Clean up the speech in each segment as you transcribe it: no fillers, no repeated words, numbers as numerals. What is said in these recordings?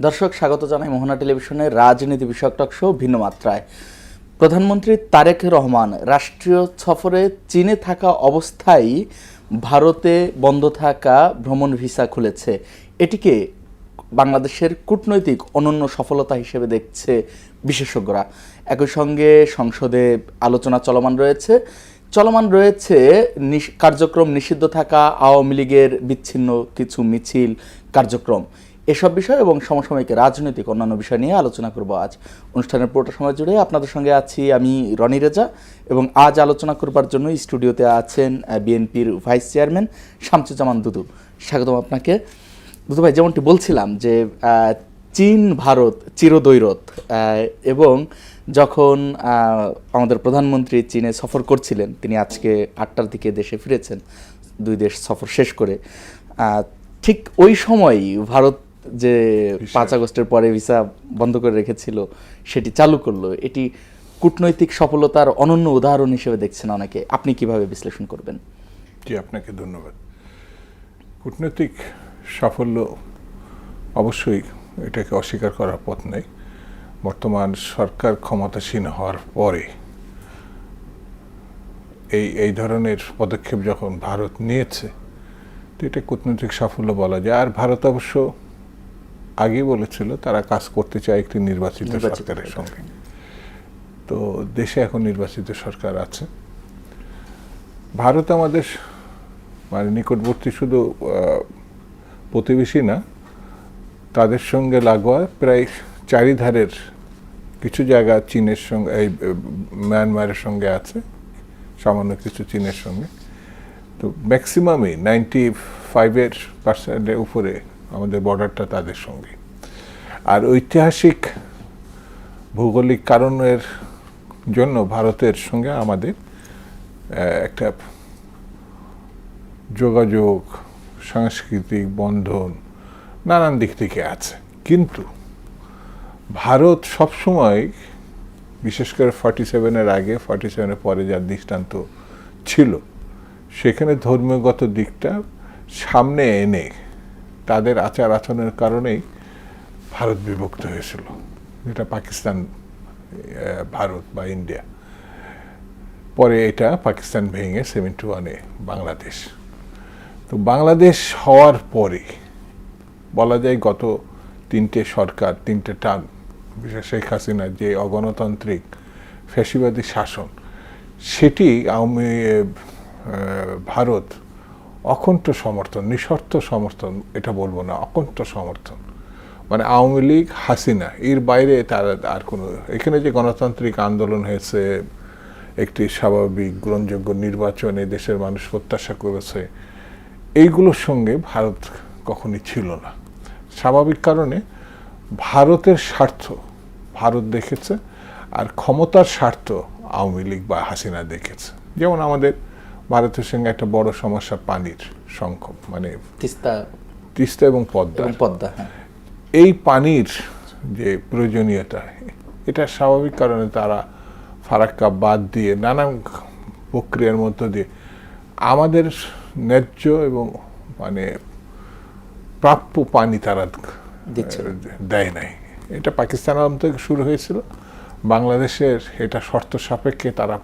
দর্শক, স্বাগত জানাই মোহনা টেলিভিশনের রাজনীতি বিষয়ক টক শো ভিন্ন মাত্রায়। প্রধানমন্ত্রী তারেক রহমান রাষ্ট্রীয় সফরে চীনে থাকা অবস্থায় ভারতে বন্ধ থাকা ভ্রমণ ভিসা খুলেছে। এটিকে বাংলাদেশের কূটনৈতিক অনন্য সফলতা হিসেবে দেখছে বিশেষজ্ঞরা। একই সঙ্গে সংসদে আলোচনা চলমান রয়েছে কার্যক্রম নিষিদ্ধ থাকা আওয়ামী লীগের বিচ্ছিন্ন কিছু মিছিল কার্যক্রম। এসব বিষয় এবং সমসাময়িক রাজনৈতিক অন্যান্য বিষয় নিয়ে আলোচনা করব আজ। অনুষ্ঠানের পুরোটা সময় জুড়ে আপনাদের সঙ্গে আছি আমি রনি রেজা, এবং আজ আলোচনা করবার জন্য স্টুডিওতে আছেন বিএনপির ভাইস চেয়ারম্যান শামসুজ্জামান দুদু। স্বাগতম আপনাকে। দুদু ভাই, যেমনটি বলছিলাম যে চীন ভারত চিরদ্বৈরথ, এবং যখন আমাদের প্রধানমন্ত্রী চীনে সফর করছিলেন, তিনি আজকে 8টার দিকে দেশে ফিরেছেন দুই দেশ সফর শেষ করে। ঠিক ওই সময়ই ভারত যে 5 আগস্টের পরে ভিসা বন্ধ করে রেখেছিল সেটি চালু করলো। এটি কূটনৈতিক সফলতার অনন্য উদাহরণ হিসেবে দেখছেন অনেকে। আপনি কিভাবে বিশ্লেষণ করবেন? জি, আপনাকে ধন্যবাদ। কূটনৈতিক সাফল্য অবশ্যই, এটাকে অস্বীকার করার পথ নেই। বর্তমান সরকার ক্ষমতাসীন হওয়ার পরে এই ধরনের পদক্ষেপ যখন ভারত নিয়েছে, তো এটা কূটনৈতিক সাফল্য বলা যায়। আর ভারত অবশ্য আগেই বলেছিল তারা কাজ করতে চায় একটি নির্বাচিত সরকারের সঙ্গে। তো দেশে এখন নির্বাচিত সরকার আছে। ভারত আমাদের মানে নিকটবর্তী শুধু প্রতিবেশী না, তাদের সঙ্গে লাগোয়া প্রায় চারিধারের কিছু জায়গা চীনের সঙ্গে, এই মায়ানমারের সঙ্গে আছে, সামান্য কিছু চীনের সঙ্গে। তো ম্যাক্সিমামই 95% উপরে আমাদের বর্ডারটা তাদের সঙ্গে। আর ঐতিহাসিক ভৌগোলিক কারণের জন্য ভারতের সঙ্গে আমাদের একটা যোগাযোগ, সাংস্কৃতিক বন্ধন নানান দিক থেকে আছে। কিন্তু ভারত সবসময়, বিশেষ করে 47-এর আগে, 47-এর পরে যার দৃষ্টান্ত ছিল, সেখানে ধর্মীয়গত দিকটা সামনে এনে তাদের আচার আচরণের কারণেই ভারত বিভক্ত হয়েছিল, যেটা পাকিস্তান ভারত বা ইন্ডিয়া। পরে এটা পাকিস্তান ভেঙে 71-এ বাংলাদেশ। তো বাংলাদেশ হওয়ার পরে বলা যায় গত 3টে সরকার, 3টে টার্ম, বিশেষ শেখ হাসিনার যে অগণতান্ত্রিক ফ্যাসিবাদী শাসন, সেটি ভারত অকুণ্ঠ সমর্থন, নিঃশর্ত সমর্থন এটা বলবো না, অকুণ্ঠ সমর্থন। মানে আওয়ামী লীগ, হাসিনা, এর বাইরে তারা আর কোনো, এখানে যে গণতান্ত্রিক আন্দোলন হয়েছে, একটি স্বাভাবিক গ্রহণযোগ্য নির্বাচনে দেশের মানুষ প্রত্যাশা করেছে, এইগুলোর সঙ্গে ভারত কখনই ছিল না। স্বাভাবিক কারণে ভারতের স্বার্থ ভারত দেখেছে, আর ক্ষমতার স্বার্থ আওয়ামী লীগ বা হাসিনা দেখেছে। যেমন আমাদের ভারতের সঙ্গে একটা বড় সমস্যা পানির সংকট, মানে তিস্তা এবং পদ্মা। এই পানির যে প্রয়োজনীয়তা, এটা স্বাভাবিক কারণে তারা ফারাক্কা বাদ দিয়ে নানান প্রক্রিয়ার মধ্য দিয়ে আমাদের ন্যায্য এবং মানে প্রাপ্য পানি তারা দেয় নাই। এটা পাকিস্তান আমল থেকে শুরু হয়েছিল। বাংলাদেশের এটা শর্ত সাপেক্ষে তারা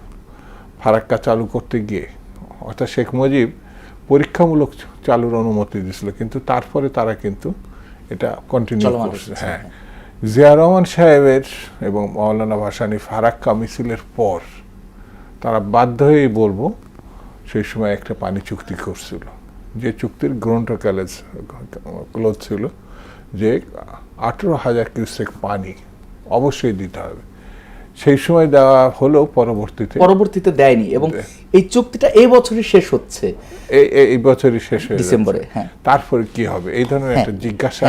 ফারাক্কা চালু করতে গিয়ে, অর্থাৎ শেখ মুজিব পরীক্ষামূলক চালুর অনুমতি দিয়েছিল, কিন্তু তারপরে তারা কিন্তু এটা কন্টিনিউ করছে। হ্যাঁ, জিয়া রহমান সাহেবের এবং মওলানা ভাসানী ফারাক্কা মিছিলের পর তারা বাধ্য হয়েই বলবো সেই সময় একটা পানি চুক্তি করছিল, যে চুক্তির গ্রন্থ ক্লোজ ছিল যে 18,000 কিউসেক পানি অবশ্যই দিতে হবে। সেই সময় দেওয়া হলো, পরবর্তীতে দেয়নি, এবং এই চুক্তিটা এই বছরই শেষ হচ্ছে, এই বছরই শেষ হয়ে ডিসেম্বরে। তারপরে কি হবে, এই ধরনের একটা জিজ্ঞাসা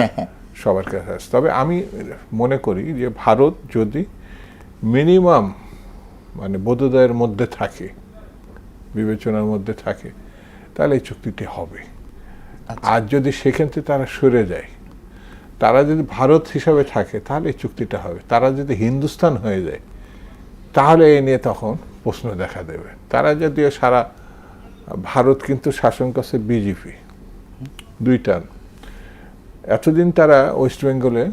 সবার কাছে আছে। তবে আমি মনে করি যে ভারত যদি মিনিমাম মানে বোধোদয়ের মধ্যে থাকে, বিবেচনার মধ্যে থাকে, তাহলে এই চুক্তিটি হবে। আর যদি সেখান থেকে তারা সরে যায়, তারা যদি ভারত হিসাবে থাকে, তাহলে এই চুক্তিটা হবে। তারা যদি হিন্দুস্তান হয়ে যায়, তাহলে এই নিয়ে তখন প্রশ্ন দেখা দেবে। তারা যদিও সারা ভারত কিন্তু শাসন করছে বিজেপি 2 টার্ম। এতদিন তারা ওয়েস্ট বেঙ্গলে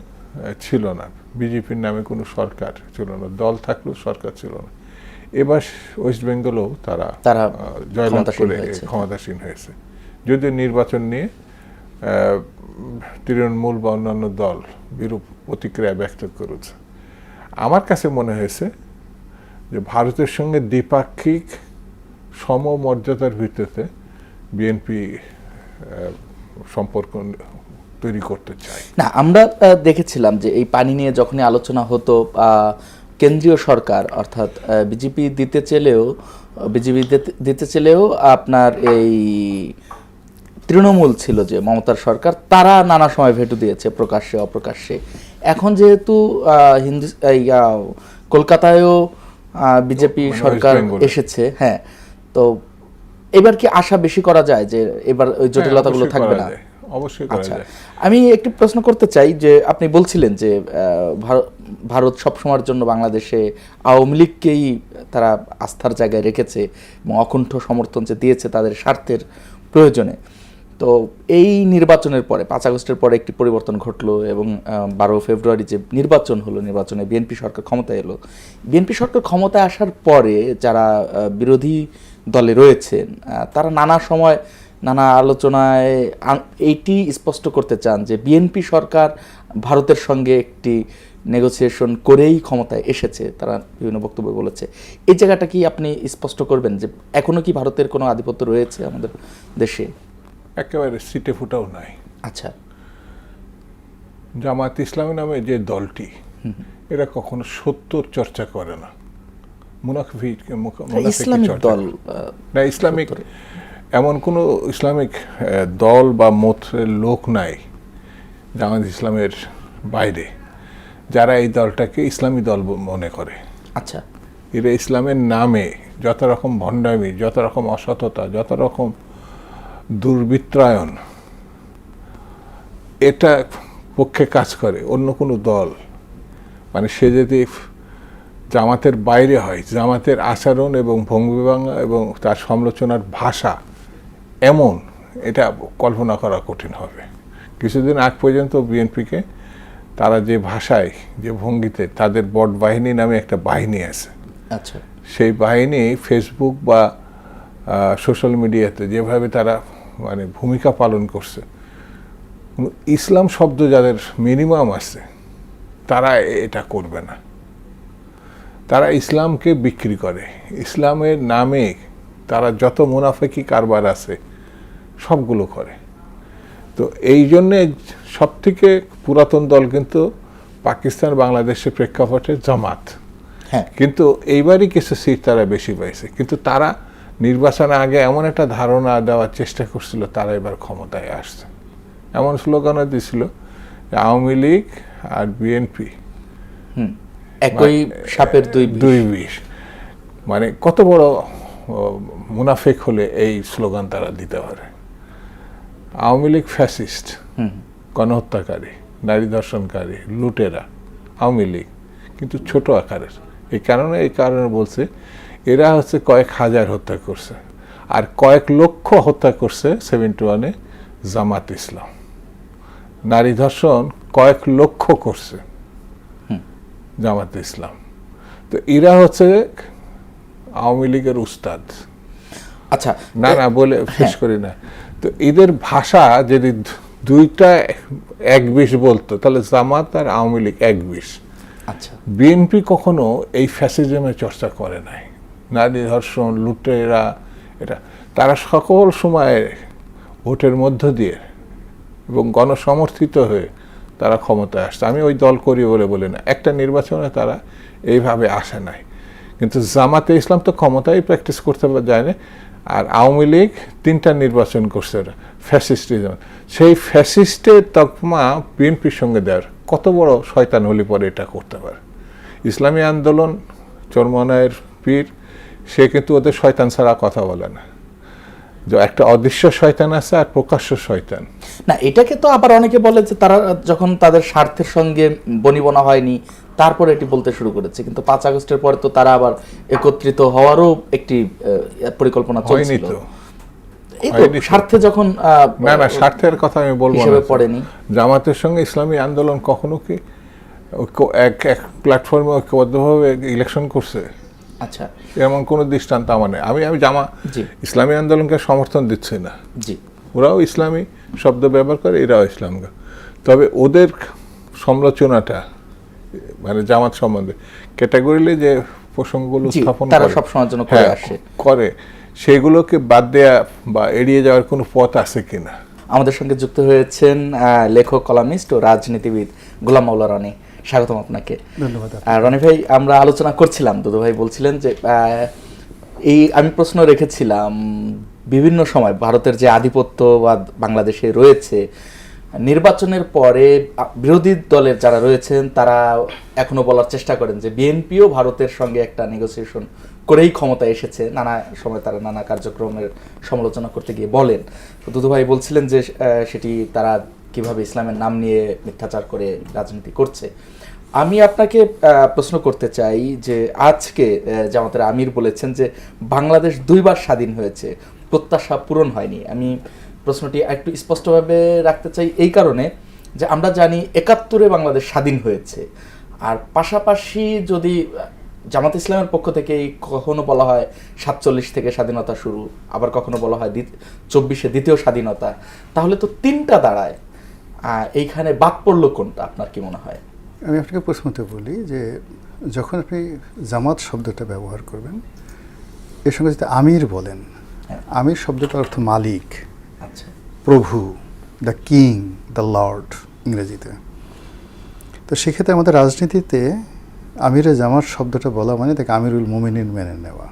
ছিল না, বিজেপির নামে কোনো সরকার ছিল না, দল থাকলেও সরকার ছিল না। এবার ওয়েস্ট বেঙ্গলেও তারা জয়লাভ করে ক্ষমতাসীন হয়েছে, যদিও নির্বাচন নিয়ে তৃণমূল বা অন্যান্য দল বিরূপ প্রতিক্রিয়া ব্যক্ত করেছে। আমার কাছে মনে হয়েছে যে ভারতের সঙ্গে দ্বিপাক্ষিক সমমর্যাদার ভিত্তিতে বিএনপি সম্পর্ক তৈরি করতে চায়। না, আমরা দেখেছিলাম যে এই পানি নিয়ে যখনই আলোচনা হতো, কেন্দ্রীয় সরকার অর্থাৎ বিজেপি দিতে চেলেও আপনার এই তৃণমূল ছিল যে মমতার সরকার, তারা নানা সময় ভেটো দিয়েছে প্রকাশ্যে অপ্রকাশ্যে। এখন যেহেতু কলকাতায়ও বিজেপি সরকার এসেছে, হ্যাঁ, তো এবার কি আশা বেশি করা যায় যে এবার ওই জটিলতাগুলো থাকবে না? অবশ্যই। আচ্ছা, আমি একটি প্রশ্ন করতে চাই যে আপনি বলছিলেন যে ভারত সবসময়ের জন্য বাংলাদেশে আওয়ামী লীগকেই তারা আস্থার জায়গায় রেখেছে এবং অকুণ্ঠ সমর্থন যে দিয়েছে তাদের স্বার্থের প্রয়োজনে। তো এই নির্বাচনের পরে 5 আগস্টের পরে একটি পরিবর্তন ঘটলো এবং 12 ফেব্রুয়ারি যে নির্বাচন হলো, নির্বাচনে বিএনপি সরকার ক্ষমতায় এলো। বিএনপি সরকার ক্ষমতায় আসার পরে যারা বিরোধী দলে রয়েছেন তারা নানা সময় নানা আলোচনায় এইটি স্পষ্ট করতে চান যে বিএনপি সরকার ভারতের সঙ্গে একটি নেগোসিয়েশন করেই ক্ষমতায় এসেছে, তারা বিভিন্ন বক্তব্য বলেছে। এই জায়গাটা কি আপনি স্পষ্ট করবেন যে এখনো কি ভারতের কোনো আধিপত্য রয়েছে আমাদের দেশে? একেবারে সিটে ফুটাও নাই। আচ্ছা, জামাত ইসলামী নামে যে দলটি, এরা কখনো সত্যর চর্চা করে না, ইসলামিক দল না, ইসলামিক এমন কোনো ইসলামিক দল বা মতের লোক নাই জামাত ইসলামের বাইরে যারা এই দলটাকে ইসলামী দল মনে করে। আচ্ছা, এরা ইসলামের নামে যত রকম ভণ্ডামি, যত রকম অসততা, যত রকম দুর্বৃত্তায়ন, এটা পক্ষে কাজ করে অন্য কোনো দল। মানে সে যদি জামাতের বাইরে হয়, জামাতের আচরণ এবং ভঙ্গিভঙ্গি এবং তার সমালোচনার ভাষা এমন, এটা কল্পনা করা কঠিন হবে। কিছুদিন আগ পর্যন্ত বিএনপিকে তারা যে ভাষায়, যে ভঙ্গিতে, তাদের বট বাহিনী নামে একটা বাহিনী আছে। আচ্ছা, সেই বাহিনী ফেসবুক বা সোশ্যাল মিডিয়াতে যেভাবে তারা মানে ভূমিকা পালন করছে, ইসলাম শব্দ যাদের মিনিমাম আছে তারা এটা করবে না। তারা ইসলামকে বিক্রি করে, ইসলামের নামে তারা যত মুনাফেকি কারবার আছে সবগুলো করে। তো এই জন্যে সবথেকে পুরাতন দল কিন্তু পাকিস্তান বাংলাদেশের প্রেক্ষাপটে জামাত। হ্যাঁ, কিন্তু এইবারই কিছু সিট তারা বেশি পাইছে, কিন্তু তারা নির্বাচনের আগে এমন একটা ধারণা দেওয়ার চেষ্টা করছিল তারা এবার ক্ষমতায় আসছে। এমন স্লোগানও দিছিল যে আওয়ামী লীগ আর বিএনপি একই সাপের দুই বিষ। মানে কত বড় মুনাফেক হলে এই স্লোগান তারা দিতে পারে। আওয়ামী লীগ ফ্যাসিস্ট, গণহত্যাকারী, নারী ধর্ষণকারী, লুটেরা আওয়ামী লীগ, কিন্তু ছোট আকারের। এই কারণে বলছে এরা হচ্ছে কয়েক হাজার হত্যা করছে, আর কয়েক লক্ষ হত্যা করছে 71-এ জামাত ইসলাম। নারী ধর্ষণ কয়েক লক্ষ করছে জামাত ইসলাম। তো এরা হচ্ছে আওয়ামী লীগের উস্তাদ। আচ্ছা, না বলে শেষ করি না। তো এদের ভাষা যদি দুইটা 1-20 বলতো, তাহলে জামাত আর আওয়ামী লীগ 1-20। আচ্ছা, বিএনপি কখনো এই ফ্যাসিজমের চর্চা করে নাই। নারী ধর্ষণ, লুটেরা, এটা তারা সকল সময় ভোটের মধ্য দিয়ে এবং গণসমর্থিত হয়ে তারা ক্ষমতায় আসছে। আমি ওই দল করি বলে বলি না, একটা নির্বাচনে তারা এইভাবে আসে নাই। কিন্তু জামাতে ইসলাম তো ক্ষমতায় প্র্যাকটিস করতে যায় না। আর আওয়ামী লীগ 3টা নির্বাচন করছে, ওরা ফ্যাসিস্টিজম। সেই ফ্যাসিস্টের তকমা বিএনপির সঙ্গে দেওয়ার কত বড় শয়তান হলে পরে এটা করতে পারে। ইসলামী আন্দোলন চরমনায়ের পীর, সে কিন্তু ওদের শয়তান ছাড়া কথা বলে না। যে একটা অদৃশ্য শয়তান আছে আর প্রকাশ্য শয়তান। না, এটাকে তো আবার অনেকে বলে যে তারা যখন তাদের স্বার্থের সঙ্গে বনিবনা হয়নি তারপরে এটি বলতে শুরু করেছে, কিন্তু 5 আগস্টের পরে তো তারা আবার একত্রিত হওয়ারও একটি পরিকল্পনা চলছিল। এই তো স্বার্থে যখন না স্বার্থের কথা আমি বলবো না। পড়েনি জামাতের সঙ্গে ইসলামী আন্দোলন কখনো কি এক এক প্ল্যাটফর্মে ঐক্যবদ্ধভাবে ইলেকশন করছে, আচ্ছা এমন কোনো দৃষ্টান্ত আমার নেই। আমি জি ইসলামী আন্দোলনকে সমর্থন দিচ্ছি না, জি ওরাও ইসলামী শব্দ ব্যবহার করে, এরাও ইসলাম। তবে ওদের সমালোচনাটা মানে জামাত সম্বন্ধে ক্যাটাগরিলে যে প্রসঙ্গগুলো জি, স্থাপন তারা করে, সবসময়ের জন্য করে আসে। করে সেগুলোকে বাদ দেয়া বা এড়িয়ে যাওয়ার কোনো পথ আছে কিনা। আমাদের সঙ্গে যুক্ত হয়েছেন লেখক, কলামিস্ট ও রাজনীতিবিদ গোলাম মাওলা রনি। স্বাগতম আপনাকে। ধন্যবাদ। রনি ভাই, আমরা আলোচনা করছিলাম, দুদু ভাই বলছিলেন যে আমি প্রশ্ন রেখেছিলাম বিভিন্ন সময় ভারতের যে আধিপত্যবাদ বাংলাদেশে রয়েছে, নির্বাচনের পরে বিরোধী দলের যারা রয়েছেন তারা এখনো বলার চেষ্টা করেন যে বিএনপিও ভারতের সঙ্গে একটা নেগোসিয়েশন করেই ক্ষমতা এসেছে। নানা সময় তারা নানা কার্যক্রমের সমালোচনা করতে গিয়ে বলেন। দুদু ভাই বলছিলেন যে সেটি তারা কিভাবে ইসলামের নাম নিয়ে মিথ্যাচার করে রাজনীতি করছে। আমি আপনাকে প্রশ্ন করতে চাই যে আজকে জামাতের আমির বলেছেন যে বাংলাদেশ 2 বার স্বাধীন হয়েছে, প্রত্যাশা পূরণ হয়নি। আমি প্রশ্নটি একটু স্পষ্টভাবে রাখতে চাই এই কারণে যে আমরা জানি 71-এ বাংলাদেশ স্বাধীন হয়েছে, আর পাশাপাশি যদি জামাত ইসলামের পক্ষ থেকে কখনো বলা হয় 47 থেকে স্বাধীনতা শুরু, আবার কখনো বলা হয় 24-এ দ্বিতীয় স্বাধীনতা, তাহলে তো 3টা দাঁড়ায়। এইখানে বাদ পড়লো কোনটা, আপনার কি মনে হয়? আমি আপনাকে প্রথমত বলি যে যখন আপনি জামাত শব্দটা ব্যবহার করবেন, এর সঙ্গে যদি আমির বলেন, আমির শব্দটার অর্থ মালিক, আচ্ছা, প্রভু, দ্য কিং, দ্য লর্ড ইংরেজিতে। তো সেক্ষেত্রে আমাদের রাজনীতিতে আমিরে জামাত শব্দটা বলা মানে তাকে আমিরুল মোমিনিন মেনে নেওয়া।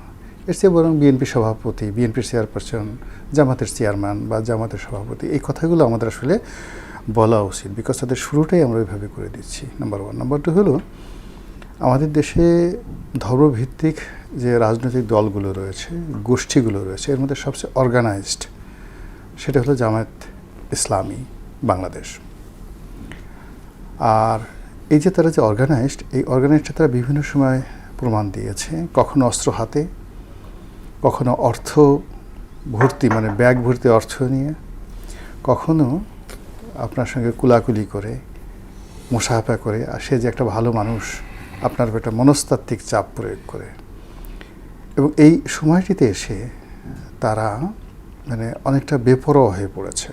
এর চেয়ে বরং বিএনপি সভাপতি, বিএনপির চেয়ারপারসন, জামাতের চেয়ারম্যান বা জামাতের সভাপতি, এই কথাগুলো আমাদের আসলে বলা উচিত, বিকজ তাদের শুরুটাই আমরা ওইভাবে করে দিচ্ছি, নাম্বার 1। নাম্বার 2 হলো আমাদের দেশে ধর্মভিত্তিক যে রাজনৈতিক দলগুলো রয়েছে, গোষ্ঠীগুলো রয়েছে, এর মধ্যে সবচেয়ে অর্গানাইজড সেটা হলো জামায়াত ইসলামী বাংলাদেশ। আর এই যে তারা যে অর্গানাইজড, এই অর্গানাইজডটা তারা বিভিন্ন সময় প্রমাণ দিয়েছে, কখনো অস্ত্র হাতে, কখনো অর্থ ভর্তি মানে ব্যাগ ভর্তি অর্থ নিয়ে, কখনো আপনার সঙ্গে কুলাকুলি করে, মুসাফা করে, আর সে যে একটা ভালো মানুষ আপনার একটা মনস্তাত্ত্বিক চাপ প্রয়োগ করে। এবং এই সময়টিতে এসে তারা মানে অনেকটা বেপরোয়া হয়ে পড়েছে।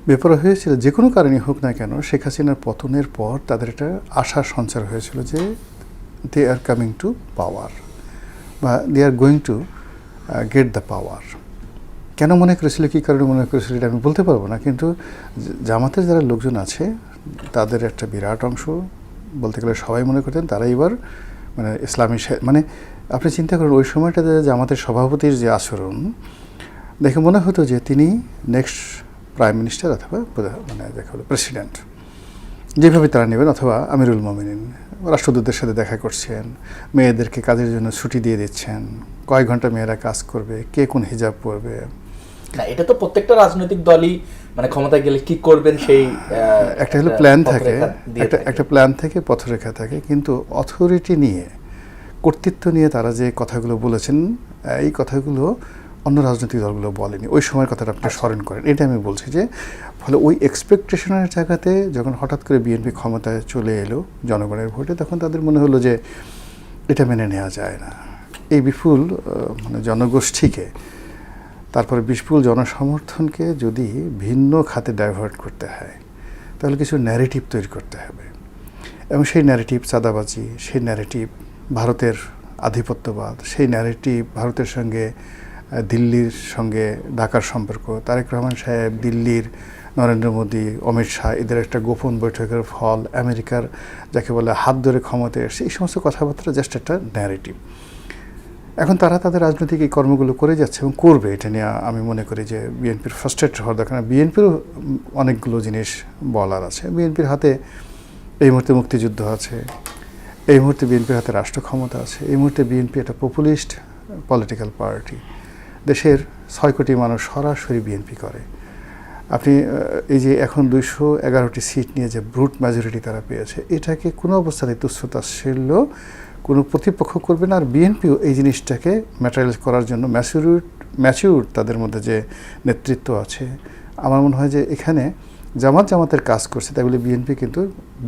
বেপরোয়া হয়েছিল যে কোনো কারণে হোক না কেন, শেখ হাসিনার পতনের পর তাদের একটা আশার সঞ্চার হয়েছিল যে দে আর কামিং টু পাওয়ার বা they are going to get the power. কেন মনে করেছিল, কী কারণে মনে করেছিল এটা আমি বলতে পারবো না, কিন্তু জামাতের যারা লোকজন আছে তাদের একটা বিরাট অংশ বলতে গেলে সবাই মনে করতেন তারা এবার মানে ইসলামী, মানে আপনি চিন্তা করুন ওই সময়টাতে জামাতের সভাপতির যে আচরণ দেখে মনে হতো যে তিনি নেক্সট প্রাইম মিনিস্টার অথবা মানে দেখা হলো প্রেসিডেন্ট, যেভাবে তারা নেবেন, অথবা আমিরুল মোমিনিন। রাষ্ট্রদূতদের সাথে দেখা করছেন, মেয়েদেরকে কাজের জন্য ছুটি দিয়ে দিচ্ছেন, কয়েক ঘন্টা মেয়েরা কাজ করবে, কে কোন হিজাব পরবে। না, এটা তো প্রত্যেকটা রাজনৈতিক দলই মানে ক্ষমতায় গেলে কি করবেন সেই একটা হলো প্ল্যান থাকে, একটা প্ল্যান থেকে পথরেখা থাকে, কিন্তু অথরিটি নিয়ে, কর্তৃত্ব নিয়ে তারা যে কথাগুলো বলেছেন, এই কথাগুলো অন্য রাজনৈতিক দলগুলো বলেনি। ওই সময়ের কথাটা আপনি স্মরণ করেন, এটা আমি বলছি যে ফলে ওই এক্সপেকটেশনের জায়গাতে যখন হঠাৎ করে বিএনপি ক্ষমতায় চলে এলো জনগণের ভোটে, তখন তাদের মনে হলো যে এটা মেনে নেওয়া যায় না। এই বিপুল মানে জনগোষ্ঠীকে, তারপরে বিপুল জনসমর্থনকে যদি ভিন্ন খাতে ডাইভার্ট করতে হয়, তাহলে কিছু ন্যারেটিভ তৈরি করতে হবে। এবং সেই ন্যারেটিভ চাঁদাবাজি, সেই ন্যারেটিভ ভারতের আধিপত্যবাদ, সেই ন্যারেটিভ ভারতের সঙ্গে দিল্লির সঙ্গে ঢাকার সম্পর্ক, তারেক রহমান সাহেব, দিল্লির নরেন্দ্র মোদী, অমিত শাহ, এদের একটা গোপন বৈঠকের ফল, আমেরিকার যাকে বলে হাত ধরে ক্ষমতায় এসে, এই সমস্ত কথাবার্তা জাস্ট একটা ন্যারেটিভ। এখন তারা তাদের রাজনৈতিক এই কর্মগুলো করে যাচ্ছে এবং করবে, এটা নিয়ে আমি মনে করি যে বিএনপির ফার্স্ট্রেট হওয়ার দরকার না। বিএনপিরও অনেকগুলো জিনিস বলার আছে। বিএনপির হাতে এই মুহূর্তে মুক্তিযুদ্ধ আছে, এই মুহূর্তে বিএনপির হাতে রাষ্ট্র ক্ষমতা আছে, এই মুহূর্তে বিএনপি একটা পপুলিস্ট পলিটিক্যাল পার্টি। দেশের 6 কোটি মানুষ সরাসরি বিএনপি করে। আপনি এই যে এখন 211টি সিট নিয়ে যে ব্রুট মেজরিটি তারা পেয়েছে, এটাকে কোনো অবস্থায় তুচ্ছতাচ্ছিল্য কোনো প্রতিপক্ষ করবে না। আর বিএনপিও এই জিনিসটাকে ম্যাটেরিয়ালাইজ করার জন্য ম্যাচিউর তাদের মধ্যে যে নেতৃত্ব আছে, আমার মনে হয় যে এখানে জামাতের কাজ করছে, তাই বলে বিএনপি কিন্তু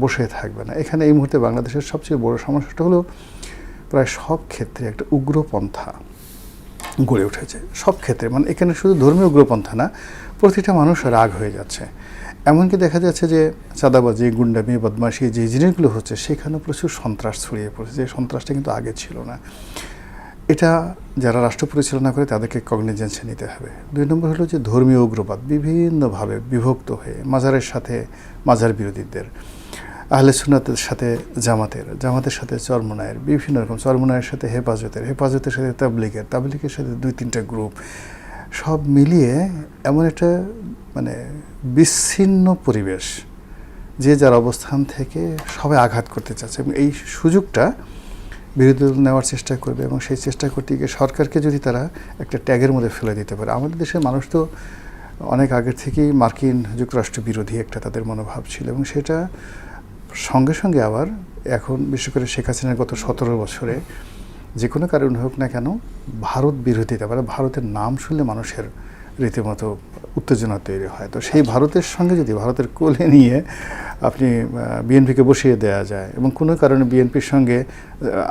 বসে থাকবে না। এখানে এই মুহূর্তে বাংলাদেশের সবচেয়ে বড় সমস্যাটা হলো প্রায় সব ক্ষেত্রে একটা উগ্রপন্থা গড়ে উঠেছে, সব ক্ষেত্রে। মানে এখানে শুধু ধর্মীয় উগ্রপন্থা না, প্রতিটা মানুষ রাগ হয়ে যাচ্ছে। এমনকি দেখা যাচ্ছে যে চাঁদাবাজি, গুন্ডামি, বদমাশি যে জিনিসগুলো হচ্ছে, সেখানে প্রচুর সন্ত্রাস ছড়িয়ে পড়েছে, যে সন্ত্রাসটা কিন্তু আগে ছিল না। এটা যারা রাষ্ট্র পরিচালনা করে তাদেরকে কগনিজেন্সে নিতে হবে। 2 নম্বর হলো যে ধর্মীয় উগ্রবাদ বিভিন্নভাবে বিভক্ত হয়ে মাজারের সাথে মাজার বিরোধীদের, আহলে সুন্নাতের সাথে জামাতের সাথে চরমোনায়ের, বিভিন্ন রকম, চরমোনায়ের সাথে হেফাজতের সাথে তাবলিগের সাথে 2-3টা গ্রুপ, সব মিলিয়ে এমন একটা মানে বিচ্ছিন্ন পরিবেশ, যে যার অবস্থান থেকে সবাই আঘাত করতে চাচ্ছে, এবং এই সুযোগটা বিরোধী দল নেওয়ার চেষ্টা করবে। এবং সেই চেষ্টা করতে গিয়ে সরকারকে যদি তারা একটা ট্যাগের মধ্যে ফেলে দিতে পারে। আমাদের দেশের মানুষ তো অনেক আগের থেকেই মার্কিন যুক্তরাষ্ট্র বিরোধী একটা তাদের মনোভাব ছিল, এবং সেটা সঙ্গে সঙ্গে আবার এখন বিশেষ করে শেখ হাসিনার গত 17 বছরে যে কোনো কারণ হোক না কেন ভারত বিরোধিতা, মানে ভারতের নাম শুনলে মানুষের রীতিমতো উত্তেজনা তৈরি হয়। তো সেই ভারতের সঙ্গে যদি ভারতের কোলে নিয়ে আপনি বিএনপিকে বসিয়ে দেওয়া যায়, এবং কোনো কারণে বিএনপির সঙ্গে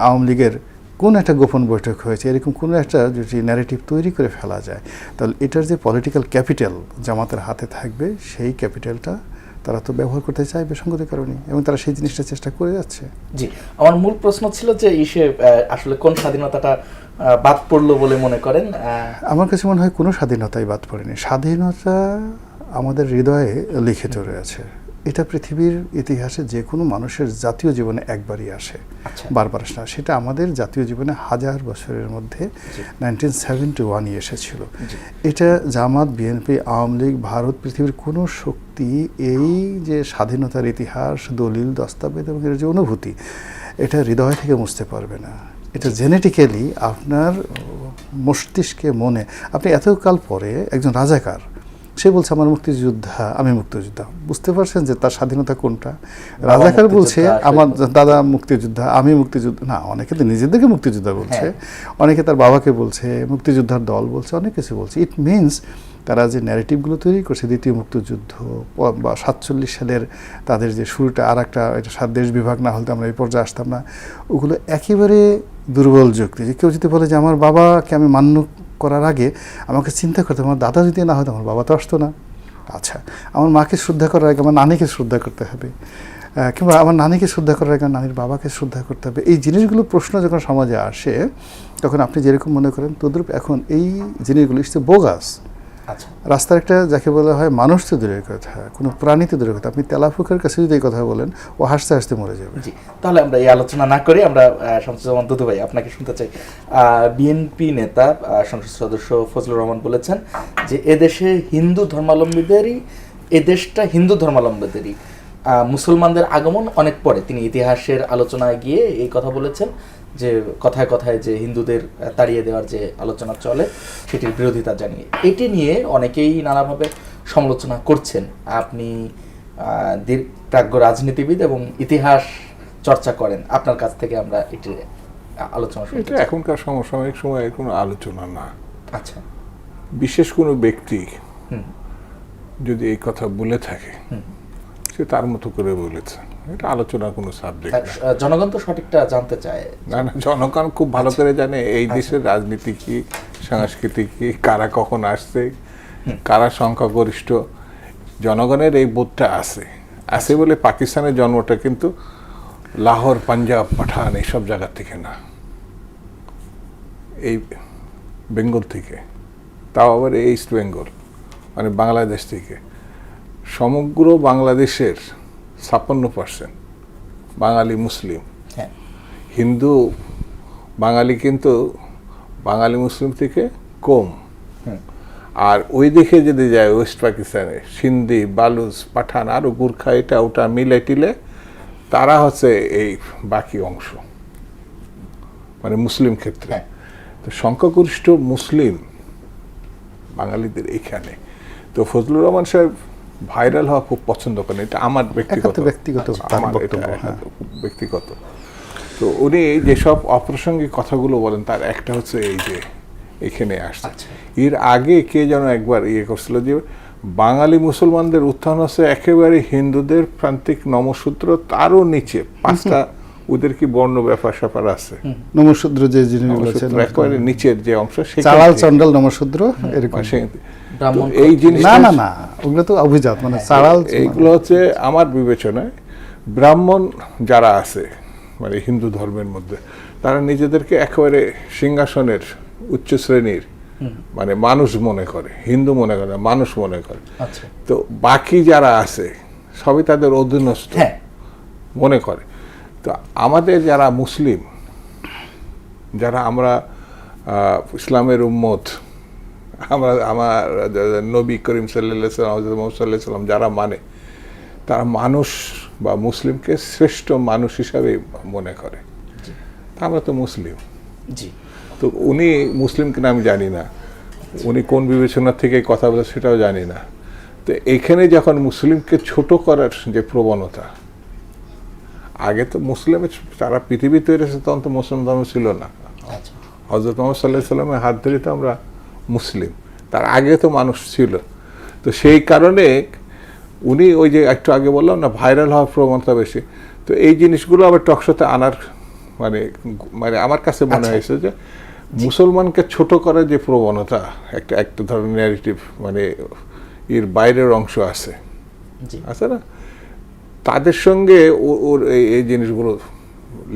আওয়ামী লীগের কোন একটা গোপন বৈঠক হয়েছে, এরকম কোনো একটা যদি ন্যারেটিভ তৈরি করে ফেলা যায়, তাহলে এটার যে পলিটিক্যাল ক্যাপিটাল জামাতের হাতে থাকবে, সেই ক্যাপিটালটা তারা তো ব্যবহার করতে চায় বেসঙ্গতির কারণে, এবং তারা সেই জিনিসটা চেষ্টা করে যাচ্ছে। জি, আমার মূল প্রশ্ন ছিল যে আসলে কোন স্বাধীনতাটা বাদ পড়লো বলে মনে করেন? আমার কাছে মনে হয় কোনো স্বাধীনতাই বাদ পড়েনি। স্বাধীনতা আমাদের হৃদয়ে লিখিত রয়েছে। এটা পৃথিবীর ইতিহাসে যে কোনো মানুষের জাতীয় জীবনে একবারই আসে, বারবার আসে না। সেটা আমাদের জাতীয় জীবনে 1000 বছরের মধ্যে 1971 এসেছিল। এটা জামাত, বিএনপি, আওয়ামী লীগ, ভারত, পৃথিবীর কোনো শক্তি এই যে স্বাধীনতার ইতিহাস, দলিল, দস্তাবেজ এবং এর যে অনুভূতি, এটা হৃদয় থেকে মুছতে পারবে না। এটা জেনেটিক্যালি আপনার মস্তিষ্কে, মনে, আপনি এতকাল পরে একজন রাজাকার, সে বলছে আমার মুক্তিযোদ্ধা, আমি মুক্তিযোদ্ধা, বুঝতে পারছেন যে তার স্বাধীনতা কোনটা? রাজাকার বলছে আমার দাদা মুক্তিযোদ্ধা, আমি মুক্তিযোদ্ধা না। অনেকে তো নিজেদেরকে মুক্তিযোদ্ধা বলছে, অনেকে তার বাবাকে বলছে, মুক্তিযোদ্ধার দল বলছে, অনেক কিছু বলছে। ইট মিনস তারা যে ন্যারেটিভগুলো তৈরি করছে, দ্বিতীয় মুক্তিযুদ্ধ বা 47 সালের তাদের যে শুরুটা, আর একটা এটা দেশ বিভাগ না হলে আমরা এই পর্যায়ে আসতাম না, ওগুলো একেবারে দুর্বল যুক্তি। যে কেউ যদি বলে যে আমার বাবাকে আমি মান্য করার আগে আমাকে চিন্তা করতে, আমার দাদা যদি না হতো আমার বাবা তো আসতো না। আচ্ছা, আমার মাকে শ্রদ্ধা করার আগে আমার নানিকে শ্রদ্ধা করতে হবে, কিংবা আমার নানিকে শ্রদ্ধা করার আগে নানির বাবাকে শ্রদ্ধা করতে হবে। এই জিনিসগুলো প্রশ্ন যখন সমাজে আসে, তখন আপনি যেরকম মনে করেন তদ্রূপ এখন এই জিনিসগুলো ইসতে বোগাস। আচ্ছা, রাস্তার একটা যাকে বলা হয় মানুষ তো দূরের কথা, কোনো প্রাণী তো দূরের কথা, আপনি তেলাফুকের কাছে যদি এই কথা বলেন, ও হাসতে হাসতে মরে যাবে। জি, তাহলে আমরা এই আলোচনা না করি, আমরা শামসুজ্জামান দুদু ভাই আপনাকে শুনতে চাই। বিএনপি নেতা সংসদ সদস্য ফজলুর রহমান বলেছেন যে এদেশে হিন্দু ধর্মাবলম্বীদেরই, এদেশটা হিন্দু ধর্মাবলম্বীদেরই, মুসলমানদের আগমন অনেক পরে। তিনি ইতিহাসের আলোচনায় গিয়ে এই কথা বলেছেন যে কথায় কথায় যে হিন্দুদের তাড়িয়ে দেওয়ার যে আলোচনা চলে, সেটির বিরোধিতা জানিয়ে। এটি নিয়ে অনেকেই নানাভাবে সমালোচনা করছেন। আপনি প্রাজ্ঞ রাজনীতিবিদ এবং ইতিহাস চর্চা করেন, আপনার কাছ থেকে আমরা এটি আলোচনা শুনতে চাই। এখনকার সমসাময়িক সময়ের কোনো আলোচনা না। আচ্ছা, বিশেষ কোনো ব্যক্তি যদি এই কথা বলে থাকে, সে তার মতো করে বলেছে, এটা আলোচনার কোনো সাবজেক্ট না। জনগণ তো সঠিকটা জানতে চায়। না, জনগণ খুব ভালো করে জানে এই দেশের রাজনীতি কি, সংস্কৃতি কি, কারা কখন আসছে, কারা সংখ্যাগরিষ্ঠ। জনগণের এই বোধটা আছে বলে পাকিস্তানের জন্মটা কিন্তু লাহোর, পাঞ্জাব, পাঠান এইসব জায়গা থেকে না, এই বেঙ্গল থেকে, তাও আবার ইস্ট বেঙ্গল, মানে বাংলাদেশ থেকে। সমগ্র বাংলাদেশের 56% বাঙালি মুসলিম। হিন্দু বাঙালি কিন্তু বাঙালি মুসলিম থেকে কম। আর ওই দিকে যদি যায় ওয়েস্ট পাকিস্তানে সিন্ধি, বালুচ, পাঠান, আরও গুর্খা, এটা ওটা মিলে টিলে তারা হচ্ছে এই বাকি অংশ, মানে মুসলিম ক্ষেত্রে। তো সংখ্যাগরিষ্ঠ মুসলিম বাঙালিদের এখানে। তো ফজলুর রহমান সাহেব ভাইরাল হওয়া খুব পছন্দ করেন, এটা আমার ব্যক্তিগত। তো উনি যেসব অপ্রাসঙ্গিক কথাগুলো বলেন, তার একটা হচ্ছে এই যে এখানে আসছে। এর আগে কে যেন একবার করছিল যে বাঙালি মুসলমানদের উত্থান হচ্ছে একেবারে হিন্দুদের প্রান্তিক নমসূত্র তারও নিচে 5টা ওদের কি বর্ণ ব্যাপার স্যাপার আছে, নমশূদ্র যে জিনিসগুলো আছে, নমসূত্র একেবারে নিচের যে অংশ চালাল চন্ডাল নমশূদ্র এরকম। ব্রাহ্মণ এই জিনিস না ওগুলো তো অভিজাত, মানে চালাল এইগুলো হচ্ছে আমার বিবেচনায় ব্রাহ্মণ যারা আছে মানে হিন্দু ধর্মের মধ্যে, তারা নিজেদেরকে একেবারে সিংহাসনের উচ্চ শ্রেণীর মানে মানুষ মনে করে, হিন্দু মনে করে, মানুষ মনে করে। আচ্ছা, তো বাকি যারা আছে সবই তাদের অধীনস্থ হ্যাঁ মনে করে। তো আমাদের যারা মুসলিম, যারা আমরা ইসলামের উম্মত, আমার নবী করিম সাল্লাল্লাহু আলাইহি সাল্লাম যারা মানে, তারা মানুষ বা মুসলিমকে শ্রেষ্ঠ মানুষ হিসাবে মনে করে। আমরা তো মুসলিম। জি, তো উনি মুসলিম কিনা আমি জানি না, উনি কোন বিবেচনা থেকে কথা বলে সেটাও জানি না। তো এখানে যখন মুসলিমকে ছোট করার যে প্রবণতা, আগে তো মুসলিমের সারা পৃথিবী তৈরি হয়েছে, তখন তো মুসলিম ধর্ম ছিল না। আচ্ছা, হযরত মুহাম্মদ সাল্লাল্লাহু আলাইহি সাল্লামের হাত ধরে তো আমরা মুসলিম, তার আগে তো মানুষ ছিল। তো সেই কারণে উনি ওই যে একটু আগে বললাম না ভাইরাল হওয়ার প্রবণতা বেশি, তো এই জিনিসগুলো আবার টকশোতে আনার মানে মানে আমার কাছে মনে হয়েছে যে মুসলমানকে ছোট করার যে প্রবণতা একটা ধরনের ন্যারেটিভ মানে এর বাইরের অংশ আছে আছে না, তাদের সঙ্গে ওর এই জিনিসগুলো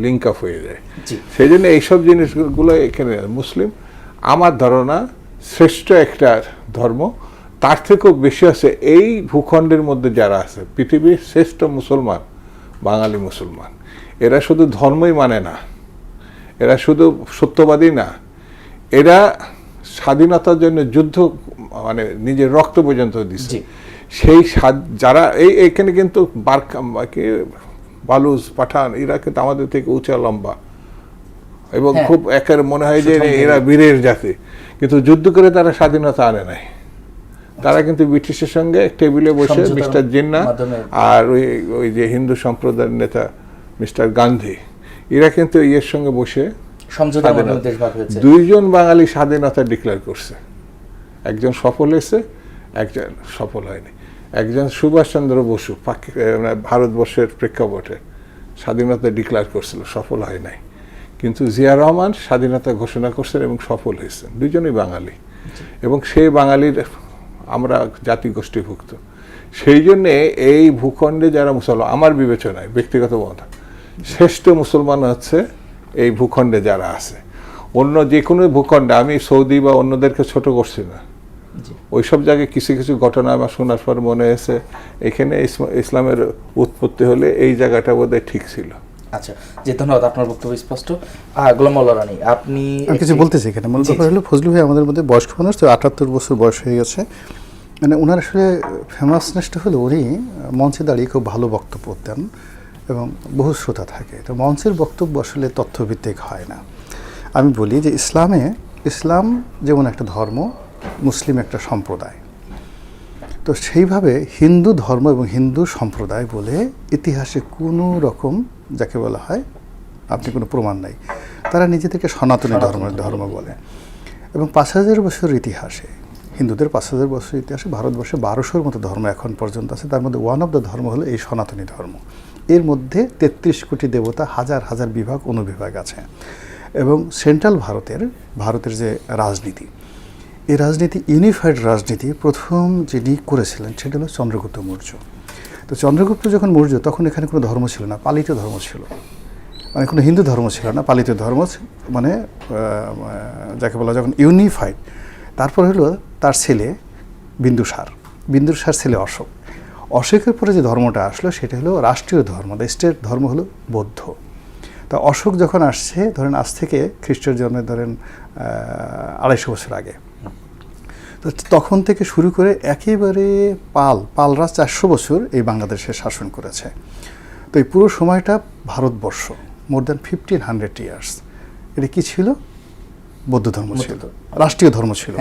লিঙ্ক আপ হয়ে যায়। সেই জন্য এইসব জিনিসগুলো এখানে মুসলিম আমার ধারণা শ্রেষ্ঠ একটা ধর্ম, তার থেকেও বেশি আছে এই ভূখণ্ডের মধ্যে যারা আছে পৃথিবীর শ্রেষ্ঠ মুসলমান বাঙালি মুসলমান। এরা শুধু ধর্মই মানে না, এরা শুধু সত্যবাদী না, এরা স্বাধীনতার জন্য যুদ্ধ মানে নিজের রক্ত পর্যন্ত দিচ্ছে। সেই যারা এইখানে কিন্তু বালুচ পাঠান এরা কিন্তু আমাদের থেকে উঁচা লম্বা এবং খুব একের মনে হয় যে এরা বীরের জাতি, কিন্তু যুদ্ধ করে তারা স্বাধীনতা আনে নাই। তারা কিন্তু ব্রিটিশের সঙ্গে টেবিলে বসে মিস্টার জিন্নাহ আর ওই যে হিন্দু সম্প্রদায়ের নেতা মিস্টার গান্ধী, এরা কিন্তু এর সঙ্গে বসে দুইজন বাঙালি স্বাধীনতা ডিক্লেয়ার করছে। একজন সফল হয়েছে, একজন সফল হয়নি। একজন সুভাষচন্দ্র বসু ভারতবর্ষের প্রেক্ষাপটে স্বাধীনতা ডিক্লেয়ার করছিল, সফল হয় নাই। কিন্তু জিয়া রহমান স্বাধীনতা ঘোষণা করছেন এবং সফল হয়েছেন, দুজনেই বাঙালি। এবং সেই বাঙালির আমরা জাতিগোষ্ঠীভুক্ত। সেই জন্যে এই ভূখণ্ডে যারা মুসলমান, আমার বিবেচনায় ব্যক্তিগত মত, শ্রেষ্ঠ মুসলমান হচ্ছে এই ভূখণ্ডে যারা আছে। অন্য যে কোনো ভূখণ্ডে, আমি সৌদি বা অন্যদেরকে ছোট করছি না, ওইসব জায়গায় কিছু কিছু ঘটনা আমার শোনার পর মনে হয়েছে এখানে ইসলামের উৎপত্তি হলে এই জায়গাটা বোধহয় ঠিক ছিল। আচ্ছা, জি ধন্যবাদ, আপনার বক্তব্য স্পষ্ট। গোলাম মাওলা রানী, আপনি কিছু বলতেছি এখানে। মূল ব্যাপার হলো ফজলু ভাই আমাদের মধ্যে বয়স্ক মানুষ, তো 78 বছর বয়স হয়ে গেছে। মানে ওনার আসলে ফেমাসনেসটা হলো উনি মঞ্চে দাঁড়িয়ে খুব ভালো বক্তব্য দেন এবং বহু শ্রোতা থাকে। তো মঞ্চের বক্তব্য আসলে তথ্যভিত্তিক হয় না। আমি বলি যে ইসলাম যেমন একটা ধর্ম, মুসলিম একটা সম্প্রদায়। তো সেইভাবে হিন্দু ধর্ম এবং হিন্দু সম্প্রদায় বলে ইতিহাসে কোনো রকম যাকে বলা হয় আপনি কোনো প্রমাণ নাই। তারা নিজেদেরকে সনাতনী ধর্ম বলে। এবং 5000 বছর ইতিহাসে, হিন্দুদের 5000 বছর ইতিহাসে ভারতবর্ষে 1200-র মতো ধর্ম এখন পর্যন্ত আছে। তার মধ্যে ওয়ান অফ দ্য ধর্ম হলো এই সনাতনী ধর্ম। এর মধ্যে 33 কোটি দেবতা, হাজার হাজার বিভাগ অনুবিভাগ আছে। এবং সেন্ট্রাল ভারতের যে রাজনীতি, এই রাজনীতি ইউনিফাইড রাজনীতি প্রথম যিনি করেছিলেন সেটা হলো চন্দ্রগুপ্ত মৌর্য। তো চন্দ্রগুপ্ত যখন মৌর্য, তখন এখানে কোনো ধর্ম ছিল না, পালিত ধর্ম ছিল। মানে কোনো হিন্দু ধর্ম ছিল না, পালিত ধর্ম, মানে যাকে বলা যখন ইউনিফাইড। তারপর হলো তার ছেলে বিন্দুসার ছেলে অশোকের পরে যে ধর্মটা আসলো সেটা হলো রাষ্ট্রীয় ধর্ম, স্টেট ধর্ম হলো বৌদ্ধ। তা অশোক যখন আসছে, ধরেন আজ থেকে খ্রিস্টের জন্মে ধরেন 250 বছর আগে, তো তখন থেকে শুরু করে একেবারে পালরা 400 বছর এই বাংলাদেশে শাসন করেছে। তো এই পুরো সময়টা ভারতবর্ষ মোর দ্যান 1500 ইয়ার্স এটা কি ছিল? বৌদ্ধ ধর্ম ছিল, রাষ্ট্রীয় ধর্ম ছিল।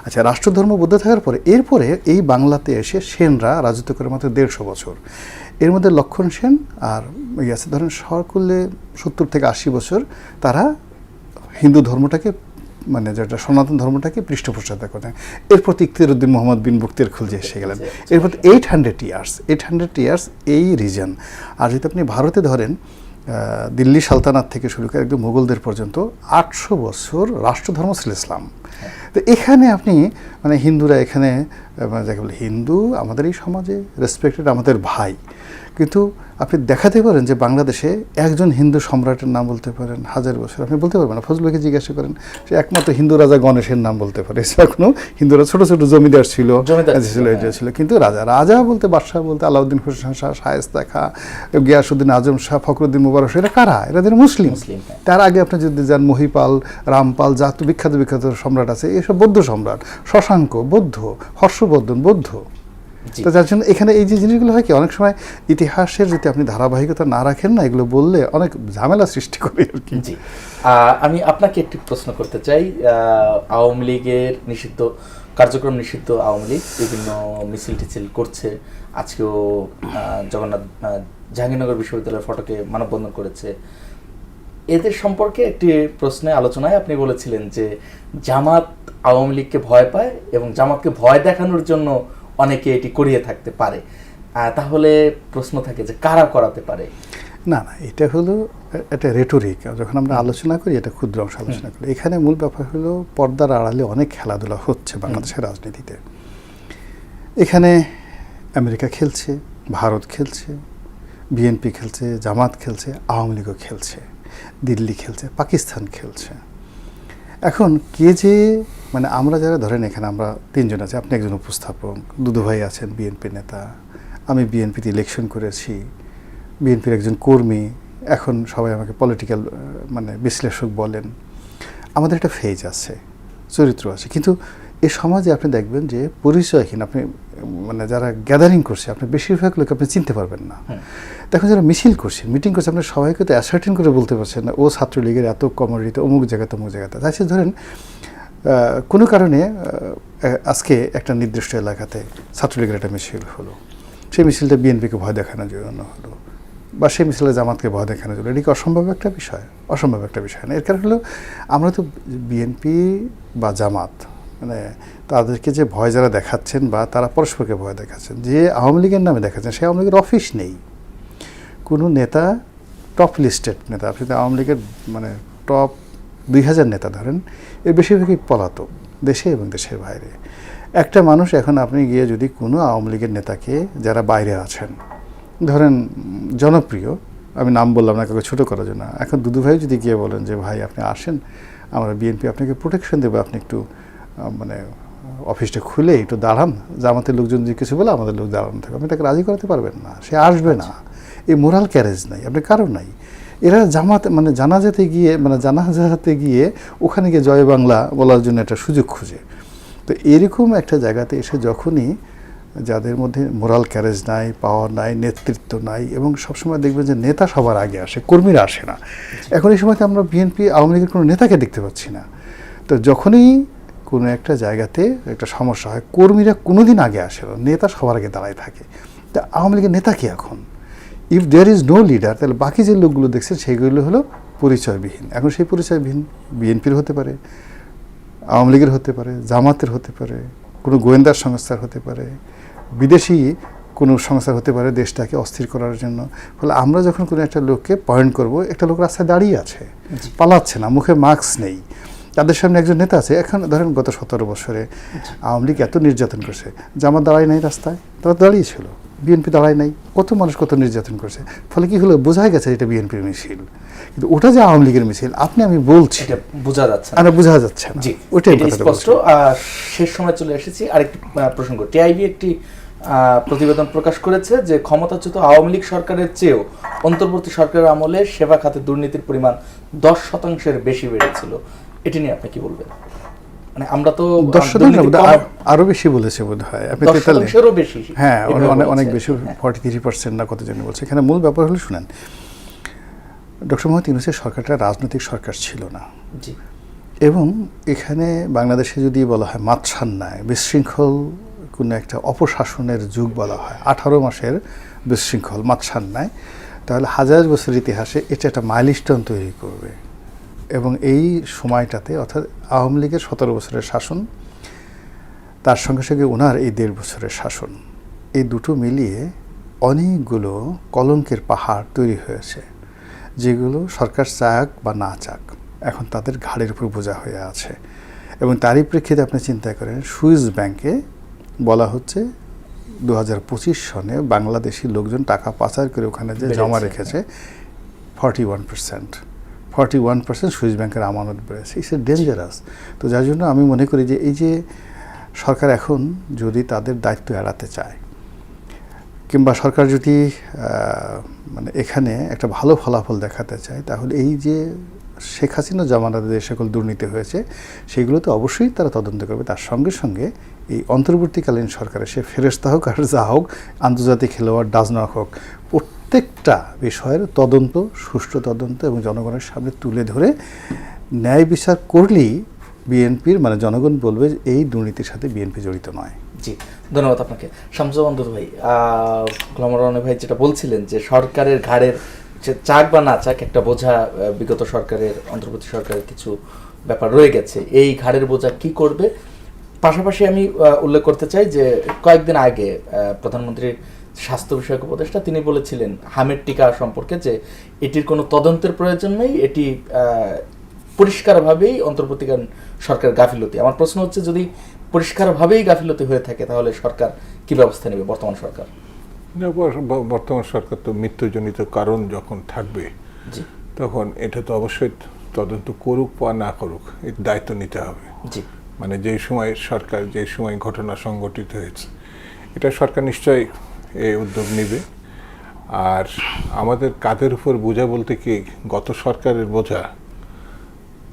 আচ্ছা, রাষ্ট্রধর্ম বৌদ্ধ থাকার পরে এরপরে এই বাংলাতে এসে সেনরা রাজত্ব করে মাত্র 150 বছর। এর মধ্যে লক্ষণ সেন আর আছে ধরেন সকলে 70 থেকে 80 বছর তারা হিন্দু ধর্মটাকে মানে যেটা সনাতন ধর্মটাকে পৃষ্ঠপোষকতা করেন। এরপর ইখতিয়ারউদ্দিন মোহাম্মদ বিন বখতিয়ার খলজি এসে গেলেন। এরপর 800 ইয়ার্স এই রিজন। আর যদি আপনি ভারতে ধরেন দিল্লি সালতানাত থেকে শুরু করে একদম মুঘলদের পর্যন্ত 800 বছর রাষ্ট্রধর্ম ছিল ইসলাম। তো এখানে আপনি মানে হিন্দুরা এখানে মানে যাকে বলে হিন্দু আমাদের এই সমাজে রেসপেক্টেড, আমাদের ভাই, কিন্তু আপনি দেখাতে পারেন যে বাংলাদেশে একজন হিন্দু সম্রাটের নাম বলতে পারেন 1000 বছর আপনি বলতে পারবেন না। ফজলুকে জিজ্ঞাসা করেন, সে একমাত্র হিন্দু রাজা গণেশের নাম বলতে পারে। এছাড়া হিন্দুরা ছোট ছোট জমিদার ছিল, এটা ছিল, কিন্তু রাজা বলতে বাদশাহ বলতে আলাউদ্দিন হোসেন শাহ, শায়েস্তা খাঁ, গিয়াসউদ্দিন আজম শাহ, ফখরুদ্দিন মুবারক, এরা কারা? এরা মুসলিম। তার আগে আপনি যদি যান মহিপাল, রামপাল, যা তো বিখ্যাত বিখ্যাত সম্রাট আছে, এসব বৌদ্ধ সম্রাট, শশাঙ্ক বৌদ্ধ, হর্ষবর্ধন বৌদ্ধ। তো যার জন্য এখানে এই যে জিনিসগুলো হয় কি, অনেক সময় ইতিহাসের যদি আপনি ধারাবাহিকতা না রাখেন না, এগুলো বললে অনেক ঝামেলা সৃষ্টি করে আর কি। জি, আমি আপনাকে একটি প্রশ্ন করতে চাই। আওয়ামী লীগের নিষিদ্ধ কার্যক্রম, নিষিদ্ধ আওয়ামী লীগ বিভিন্ন মিছিল টিছিল করছে। আজকেও জগন্নাথ জাহাঙ্গীরনগর বিশ্ববিদ্যালয়ের ফটকে মানববন্ধন করেছে। এদের সম্পর্কে একটি প্রশ্নে আলোচনায় আপনি বলেছিলেন যে জামাত আওয়ামী লীগকে ভয় পায় এবং জামাতকে ভয় দেখানোর জন্য অনেকে এটি করিয়ে থাকতে পারে। তাহলে প্রশ্ন থাকে যে কারা করাতে পারে? না, এটা হলো একটা রেটরিক। যখন আমরা আলোচনা করি, এটা ক্ষুদ্র অংশ আলোচনা করি। এখানে মূল ব্যাপার হলো পর্দার আড়ালে অনেক খেলাধুলা হচ্ছে বাংলাদেশের রাজনীতিতে। এখানে আমেরিকা খেলছে, ভারত খেলছে, বিএনপি খেলছে, জামাত খেলছে, আওয়ামী লীগও খেলছে, দিল্লি খেলছে, পাকিস্তান খেলছে। এখন কে যে মানে আমরা যারা ধরেন এখানে আমরা 3 জন আছি, আপনি একজন উপস্থাপক, দুদুভাই আছেন বিএনপি নেতা, আমি বিএনপিতে ইলেকশন করেছি, বিএনপির একজন কর্মী, এখন সবাই আমাকে পলিটিক্যাল মানে বিশ্লেষক বলেন। আমাদের একটা ফেজ আছে, চরিত্র আছে, কিন্তু এ সমাজে আপনি দেখবেন যে পরিচয়হীন, আপনি মানে যারা গ্যাদারিং করছে, আপনি বেশিরভাগ লোক আপনি চিনতে পারবেন না। দেখুন যারা মিছিল করছে, মিটিং করছে, আপনি সবাইকে তো অ্যাসার্টেন করে বলতে পারছেন না ও ছাত্রলীগের এত কমোডিটি অমুক জায়গাতে অমুক জায়গাতে। তাই ধরেন কোনো কারণে আজকে একটা নির্দিষ্ট এলাকাতে ছাত্রলীগের একটা মিছিল হলো, সেই মিছিলটা বিএনপিকে ভয় দেখানোর জন্য হলো, বা সেই মিছিলে জামাতকে ভয় দেখানোর জন্য। এটা কি অসম্ভব একটা বিষয়? অসম্ভব একটা বিষয় না। এর কারণ হলো আমরা তো বিএনপি বা জামাত মানে তাদেরকে যে ভয় যারা দেখাচ্ছেন বা তারা পরস্পরকে ভয় দেখাচ্ছেন, যে আওয়ামী লীগের নামে দেখাচ্ছেন, সেই আওয়ামী লীগের অফিস নেই, কোনো নেতা টপ লিস্টেড নেতা, আপনি আওয়ামী লীগের মানে টপ 2000 নেতা ধরেন, এর বেশিরভাগই পলাতক দেশে এবং দেশের বাইরে। একটা মানুষ এখন আপনি গিয়ে যদি কোনো আওয়ামী লীগের নেতাকে যারা বাইরে আছেন ধরেন জনপ্রিয়, আমি নাম বললাম না কাউকে ছোটো করার জন্য, এখন দুদুভাই যদি গিয়ে বলেন যে ভাই আপনি আসেন, আমরা বিএনপি আপনাকে প্রোটেকশন দেবো, আপনি একটু মানে অফিসটা খুলে একটু দাঁড়ান, জামাতের লোকজন যদি কিছু বলে আমাদের লোক দাঁড়ানো থাকবে, আপনি তাকে রাজি করাতে পারবেন না, সে আসবে না। এই মোরাল ক্যারেজ নাই, আপনার কারণ নাই। এরা জামাত মানে জানাজাতে গিয়ে ওখানে গিয়ে জয় বাংলা বলার জন্য একটা সুযোগ খুঁজে। তো এরকম একটা জায়গাতে এসে যখনই যাদের মধ্যে মোরাল ক্যারেজ নাই, পাওয়ার নাই, নেতৃত্ব নাই, এবং সবসময় দেখবেন যে নেতা সবার আগে আসে, কর্মীরা আসে না। এখন এই সময়তে আমরা বিএনপি আওয়ামী লীগের কোনো নেতাকে দেখতে পাচ্ছি না। তো যখনই কোনো একটা জায়গাতে একটা সমস্যা হয়, কর্মীরা কোনোদিন আগে আসে না, নেতা সবার আগে দাঁড়ায় থাকে। তা আওয়ামী লীগের নেতা কি এখন? If there is no leader, তাহলে বাকি যে লোকগুলো দেখছেন সেইগুলো হলো পরিচয়বিহীন। এখন সেই পরিচয়বিহীন বিএনপির হতে পারে, আওয়ামী লীগের হতে পারে, জামাতের হতে পারে, কোনো গোয়েন্দার সংস্থার হতে পারে, বিদেশি কোনো সংস্থা হতে পারে দেশটাকে অস্থির করার জন্য। ফলে আমরা যখন কোনো একটা লোককে পয়েন্ট করব, একটা লোক রাস্তায় দাঁড়িয়ে আছে, পালাচ্ছে না, মুখে মাস্ক নেই, তাদের সামনে একজন নেতা আছে। এখন ধরেন গত 17 বছরে আওয়ামী লীগ এত নির্যাতন করছে, জামাত দাঁড়ায় নাই রাস্তায়, তারা দাঁড়িয়েছিল, বিএনপি দাঁড়ায় নাই, কত মানুষ কত নির্যাতন করছে। ফলে কি হলো, বোঝাই গেছে এটা বিএনপির মিছিল, কিন্তু ওটা যে আওয়ামী লীগের মিছিল আমি বলছি বোঝা যাচ্ছে না, বোঝা যাচ্ছে না। জি, ওইটাই স্পষ্ট। শেষ সময় চলে এসেছি। আরেকটি প্রসঙ্গ, টিআইবি একটি প্রতিবেদন প্রকাশ করেছে যে ক্ষমতাচ্যুত আওয়ামী লীগ সরকারের চেয়েও অন্তর্বর্তী সরকারের আমলে সেবা খাতে দুর্নীতির পরিমাণ 10% বেশি বেড়েছিল। এটি নিয়ে আপনি কি বলবেন? মানে আমরা তো 10% আরো বেশি বলেছে বোধ হয়, আপনি 10%-এরও বেশি, হ্যাঁ অনেক বেশি, 43% না কত জানি বলছে। এখানে মূল ব্যাপার হলো শুনেন, ডক্টর মোহাম্মদ ইউনূসের সরকারটা রাজনৈতিক সরকার ছিল না। জি। এবং এখানে বাংলাদেশে যদি বলা হয় মাৎসান্যায় বিশৃঙ্খল কোনো একটা অপশাসনের যুগ বলা হয়, 18 মাসের বিশৃঙ্খল মাৎসান্যায়, তাহলে 1000 বছর ইতিহাসে এটা একটা মাইলস্টোন তৈরি করবে। এবং এই সময়টাতে অর্থাৎ আওয়ামী লীগের 17 বছরের শাসন, তার সঙ্গে সঙ্গে ওনার এই 1.5 বছরের শাসন, এই দুটো মিলিয়ে অনেকগুলো কলঙ্কের পাহাড় তৈরি হয়েছে, যেগুলো সরকার চাক বা না চাক এখন তাদের ঘাড়ের উপর বোঝা হয়ে আছে। এবং তারই প্রেক্ষিতে আপনি চিন্তা করেন, সুইস ব্যাংকে বলা হচ্ছে 2025 সনে বাংলাদেশি লোকজন টাকা পাচার করে ওখানে যে জমা রেখেছে 41% সুইস ব্যাংকের আমানত বেড়েছে। It's a dangerous. তো যার জন্য আমি মনে করি যে এই যে সরকার এখন যদি তাদের দায়িত্ব এড়াতে চায়, কিংবা সরকার যদি মানে এখানে একটা ভালো ফলাফল দেখাতে চায়, তাহলে এই যে শেখ হাসিনা জামানাতে যে সকল দুর্নীতি হয়েছে সেগুলো তো অবশ্যই তারা তদন্ত করবে। তার সঙ্গে সঙ্গে এই অন্তর্বর্তীকালীন সরকারে সে ফেরেস্তা হোক আর যা হোক, আন্তর্জাতিক খেলোয়াড় ডাজ না হোক, প্রত্যেকটা বিষয়ের তদন্ত, সুষ্ঠু তদন্ত এবং জনগণের সামনে তুলে ধরে ন্যায় বিচার করলেই বিএনপির মানে জনগণ বলবে যে এই দুর্নীতির সাথে বিএনপি জড়িত নয়। জি, ধন্যবাদ আপনাকে। শামসুজ্জামান ভাই, গোলাম রনি ভাই যেটা বলছিলেন যে সরকারের ঘাড়ের যে চাক বা না চাক একটা বোঝা বিগত সরকারের, অন্তর্বর্তী সরকারের কিছু ব্যাপার রয়ে গেছে, এই ঘাড়ের বোঝা কি করবে। পাশাপাশি আমি উল্লেখ করতে চাই যে কয়েকদিন আগে প্রধানমন্ত্রীর স্বাস্থ্য বিষয়ক উপদেষ্টা তিনি বলেছিলেন হামের টিকা সম্পর্কে যে এটির কোনো তদন্তের প্রয়োজন নেই, এটি পরিষ্কারভাবেই অন্তর্বর্তীকালীন সরকার গাফিলতি। আমার প্রশ্ন হচ্ছে, যদি পরিষ্কারভাবেই গাফিলতি হয়ে থাকে তাহলে সরকার কি ব্যবস্থা নেবে, বর্তমান সরকার? বর্তমান সরকার তো মৃত্যুজনিত কারণ যখন থাকবে তখন এটা তো অবশ্যই তদন্ত করুক বা না করুক, এর দায়িত্ব নিতে হবে। মানে যে সময় সরকার, যে সময় ঘটনা সংঘটিত হয়েছে, এটা সরকার নিশ্চয়ই এই উদ্যোগ নেবে। আর আমাদের কাঁধের উপর বোঝা বলতে কি, গত সরকারের বোঝা,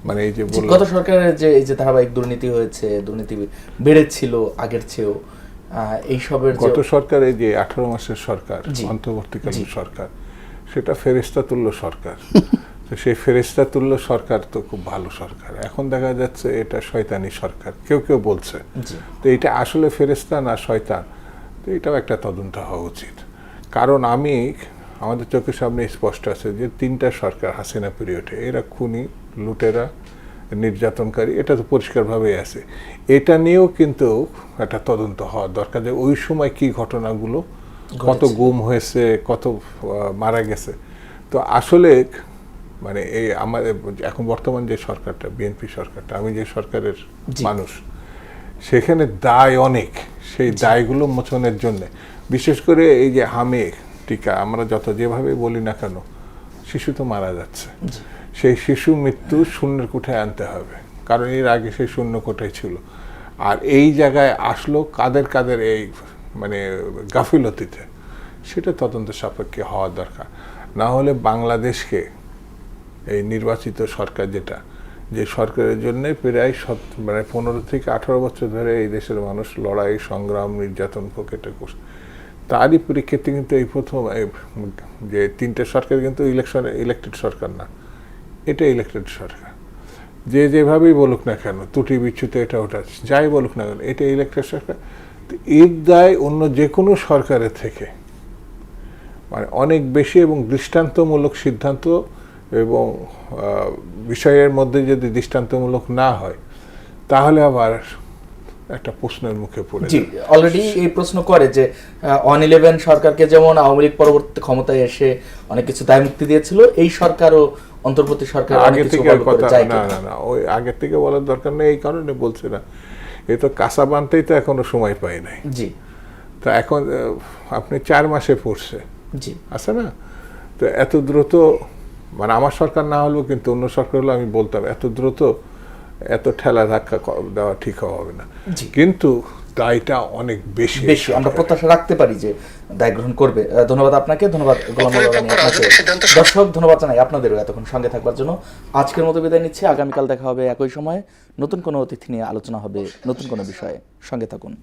মানে এই যে গত সরকারের যে এই যে ধারাবাহিক দুর্নীতি হয়েছে, দুর্নীতি বেড়েছিল আগের চেয়েও, এইসবের গত সরকারের যে 18 মাসের সরকার, অন্তর্বর্তীকালীন সরকার, সেটা ফেরেশতা তুল্য সরকার। তো সেই ফেরেশতা তুল্য সরকার তো খুব ভালো সরকার। এখন দেখা যাচ্ছে এটা শয়তানি সরকার, কেউ কেউ বলছে। তো এটা আসলে ফেরেশতা না শয়তান, তো এটাও একটা তদন্ত হওয়া উচিত। কারণ আমাদের চোখের সামনে স্পষ্ট আছে যে 3টা সরকার হাসিনা পিরিয়ডে এরা খুনি, লুটেরা, নির্যাতনকারী, এটা তো পরিষ্কারভাবেই আছে। এটা নিয়েও কিন্তু একটা তদন্ত হওয়া দরকার, যে ওই সময় কি ঘটনাগুলো, কত গুম হয়েছে, কত মারা গেছে। তো আসলে মানে এই আমাদের এখন বর্তমান যে সরকারটা, বিএনপি সরকারটা, আমি যে সরকারের মানুষ, সেখানে দায় অনেক। সেই দায়গুলো মোচনের জন্য বিশেষ করে এই যে হামে টিকা, আমরা যেভাবে বলি না কেন, শিশু তো মারা যাচ্ছে, সেই শিশু মৃত্যু শূন্যের কোঠায় আনতে হবে। কারণ এর আগে সেই শূন্য কোঠায় ছিল। আর এই জায়গায় আসলো কাদের এই মানে গাফিলতিতে, সেটা তদন্ত সাপেক্ষে হওয়া দরকার। না হলে বাংলাদেশকে এই নির্বাচিত সরকার যে সরকারের জন্য প্রায় 15 থেকে 18 বছর ধরে এই দেশের মানুষ লড়াই, সংগ্রাম, নির্যাতন প্রকেটে করছে, তারই পরিপ্রেক্ষিতে কিন্তু এই প্রথম যে 3টে সরকার কিন্তু ইলেকটেড সরকার না, এটা ইলেকটেড সরকার। যেভাবেই বলুক না কেন, ত্রুটি বিচ্যুত এটা ওটা যাই বলুক না কেন, এটা ইলেকটেড সরকার। তো এর দায় অন্য যে কোনো সরকারের থেকে মানে অনেক বেশি, এবং দৃষ্টান্তমূলক সিদ্ধান্ত এবং বিষয়ের মধ্যে যদি দৃষ্টান্তমূলক না হয়, তাহলে আবার একটা প্রশ্নের মুখে পড়ে। জি, অলরেডি এই প্রশ্ন করে যে 111 সরকারকে যেমন আওয়ামী লীগ পরবর্তী ক্ষমতায় এসে অনেক কিছু দায়মুক্তি দিয়েছিল, এই সরকারও অন্তর্বর্তী সরকার আগে থেকে না ওই আগে থেকে বলার দরকার নেই, এই কারণে বলছে না। এই তো কাঁচা বানতেই তো এখনো সময় পাই নাই। জি, তো এখন আপনি 4 মাসে পড়ছে, জি আছে না? তো এত দ্রুত, মানে আমার সরকার না হলেও কিন্তু অন্য সরকার হলে আমি বলতাম এত দ্রুত এত ঠেলা ধাক্কা দেওয়া ঠিক হবে না। কিন্তু দায়টা অনেক বেশি, আমরা প্রত্যাশা রাখতে পারি যে দায় গ্রহণ করবে। ধন্যবাদ আপনাকে, ধন্যবাদ গোলাম রনি আপনাকে। দর্শক, ধন্যবাদ জানাই আপনাদেরও এতক্ষণ সঙ্গে থাকবার জন্য। আজকের মতো বিদায় নিচ্ছি। আগামীকাল দেখা হবে একই সময়ে, নতুন কোনো অতিথি নিয়ে আলোচনা হবে, নতুন কোনো বিষয়ে। সঙ্গে থাকুন।